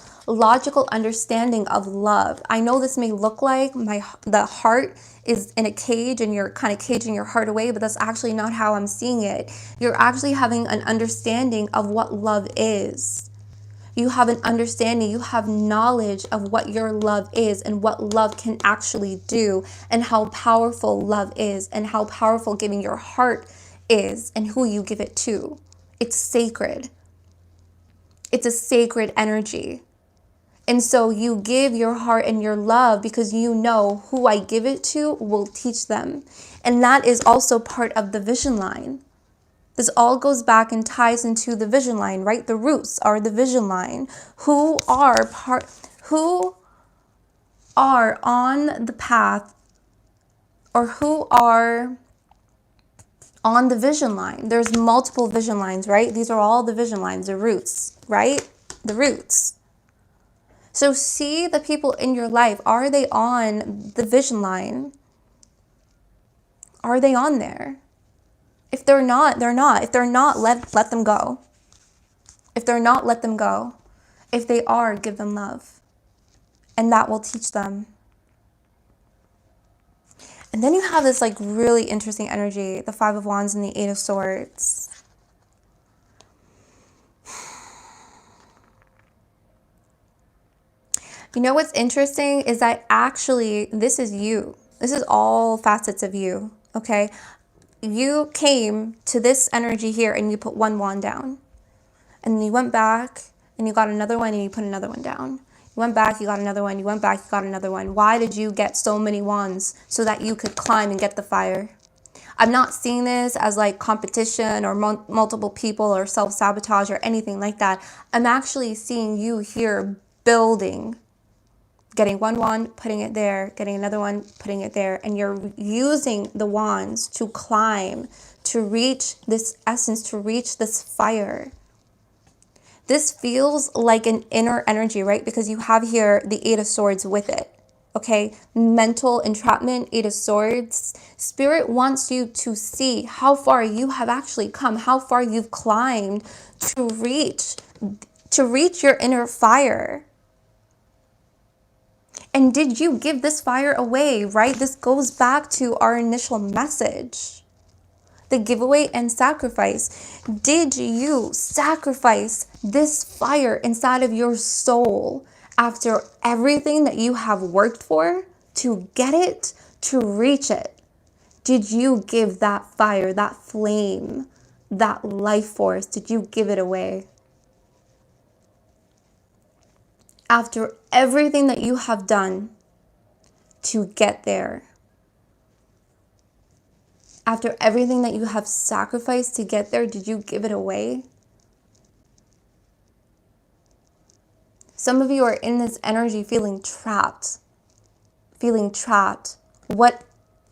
understanding of love. I know this may look like the heart is in a cage and you're kind of caging your heart away, but that's actually not how I'm seeing it. You're actually having an understanding of what love is. You have an understanding, you have knowledge of what your love is and what love can actually do, and how powerful love is, and how powerful giving your heart is, and who you give it to. It's sacred. It's a sacred energy. And so you give your heart and your love because you know who I give it to will teach them. And that is also part of the vision line. This all goes back and ties into the vision line, right? The roots are the vision line. Who are on the path, or who are on the vision line? There's multiple vision lines, right? These are all the vision lines, the roots, right? The roots. So see the people in your life. Are they on the vision line? Are they on there? If they're not, they're not. If they're not, let them go. If they're not, let them go. If they are, give them love. And that will teach them. And then you have this like really interesting energy, the Five of Wands and the Eight of Swords. You know what's interesting is that actually this is you. This is all facets of you, okay? You came to this energy here and you put one wand down. And then you went back and you got another one and you put another one down. You went back, you got another one, you went back, you got another one. Why did you get so many wands? So that you could climb and get the fire. I'm not seeing this as like competition or multiple people or self-sabotage or anything like that. I'm actually seeing you here building. Getting one wand, putting it there, getting another one, putting it there, and you're using the wands to climb, to reach this essence, to reach this fire. This feels like an inner energy, right? Because you have here the Eight of Swords with it, okay? Mental entrapment, Eight of Swords. Spirit wants you to see how far you have actually come, how far you've climbed to reach your inner fire. And did you give this fire away, right? This goes back to our initial message. The giveaway and sacrifice. Did you sacrifice this fire inside of your soul after everything that you have worked for to get it, to reach it? Did you give that fire, that flame, that life force, did you give it away? After everything that you have done to get there, after everything that you have sacrificed to get there, did you give it away? Some of you are in this energy feeling trapped, What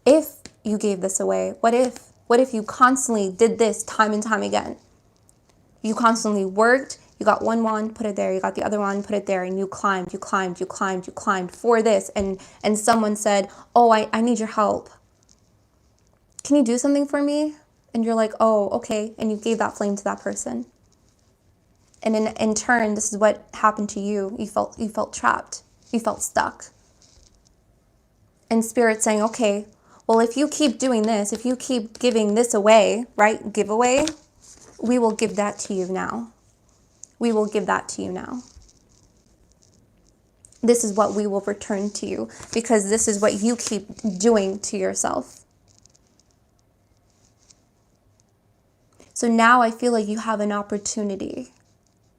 if you gave this away? What if you constantly did this time and time again? You constantly worked, you got one wand, put it there, you got the other one, put it there, and you climbed for this, and someone said, oh, I need your help. Can you do something for me? And you're like, oh, okay, and you gave that flame to that person. And in turn, this is what happened to you. You felt trapped. You felt stuck. And Spirit's saying, okay, well, if you keep doing this, if you keep giving this away, right, giveaway, We will give that to you now. We will give that to you now. This is what we will return to you, because this is what you keep doing to yourself. So now I feel like you have an opportunity.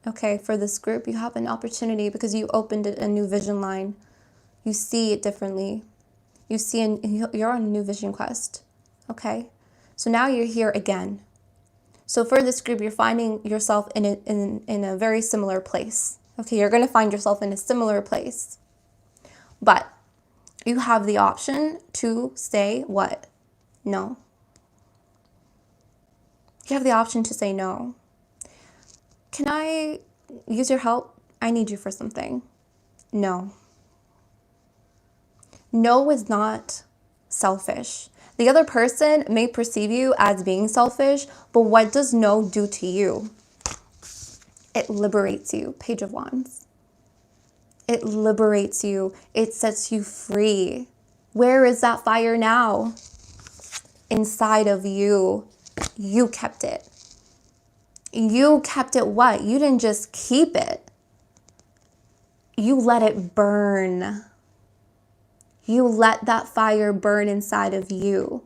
Okay, for this group, you have an opportunity because you opened a new vision line. You see it differently. You're on a new vision quest. Okay, so now you're here again. So for this group, you're finding yourself in a very similar place. Okay, you're going to find yourself in a similar place. But you have the option to say what? No. You have the option to say no. Can I use your help? I need you for something. No. No is not selfish. The other person may perceive you as being selfish, but what does no do to you? It liberates you. Page of Wands. It liberates you. It sets you free. Where is that fire now? Inside of you. You kept it. You kept it what? You didn't just keep it. You let it burn. You let that fire burn inside of you.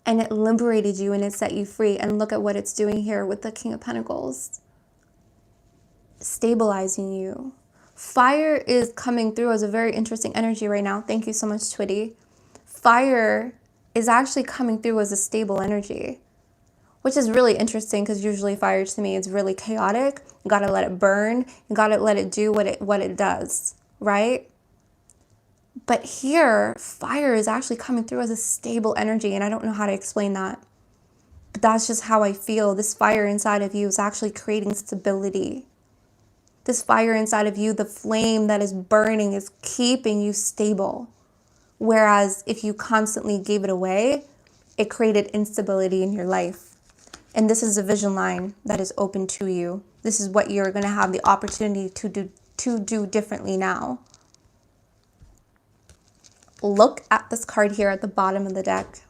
And it liberated you and it set you free. And look at what it's doing here with the King of Pentacles. Stabilizing you. Fire is coming through as a very interesting energy right now. Thank you so much, Twitty. Fire is actually coming through as a stable energy, which is really interesting because usually fire to me is really chaotic. You gotta let it burn. You gotta let it do what it does, right? But here, fire is actually coming through as a stable energy, and I don't know how to explain that. But that's just how I feel. This fire inside of you is actually creating stability. This fire inside of you, the flame that is burning, is keeping you stable. Whereas if you constantly gave it away, it created instability in your life. And this is a vision line that is open to you. This is what you're going to have the opportunity to do differently now. Look at this card here at the bottom of the deck.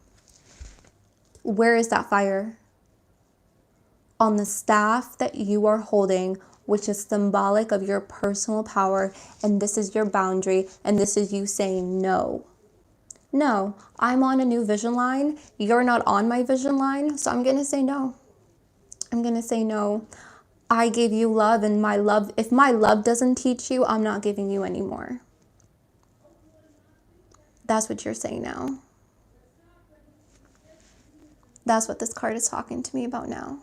Where is that fire? On the staff that you are holding, which is symbolic of your personal power. And this is your boundary. And this is you saying no. No, I'm on a new vision line. You're not on my vision line. So I'm going to say no. I'm going to say no. I gave you love, and my love, if my love doesn't teach you, I'm not giving you anymore. That's what you're saying now. That's what this card is talking to me about now.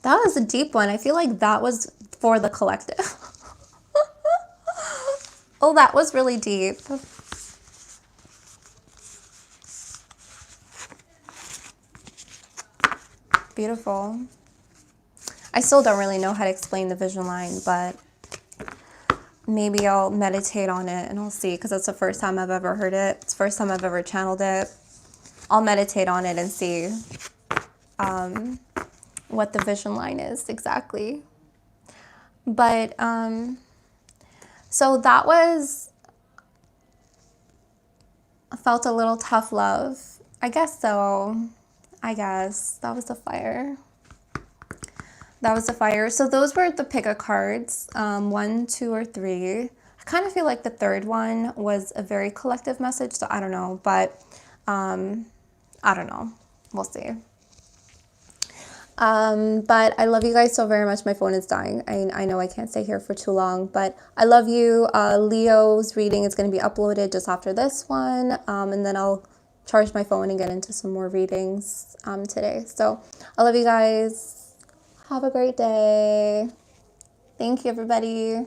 That was a deep one. I feel like that was for the collective. Oh, that was really deep. Beautiful. I still don't really know how to explain the vision line, but maybe I'll meditate on it and I'll see, because that's the first time I've ever heard it. It's the first time I've ever channeled it. I'll meditate on it and see what the vision line is exactly. But so that was, I felt a little tough love. I guess so. I guess that was the fire. That was the fire. So those were the pick-a cards, 1, 2, or 3. I kind of feel like the third one was a very collective message, so I don't know, but I don't know. We'll see. But I love you guys so very much. My phone is dying. I know I can't stay here for too long, but I love you. Leo's reading is going to be uploaded just after this one, and then I'll charge my phone and get into some more readings today. So I love you guys. Have a great day. Thank you, everybody.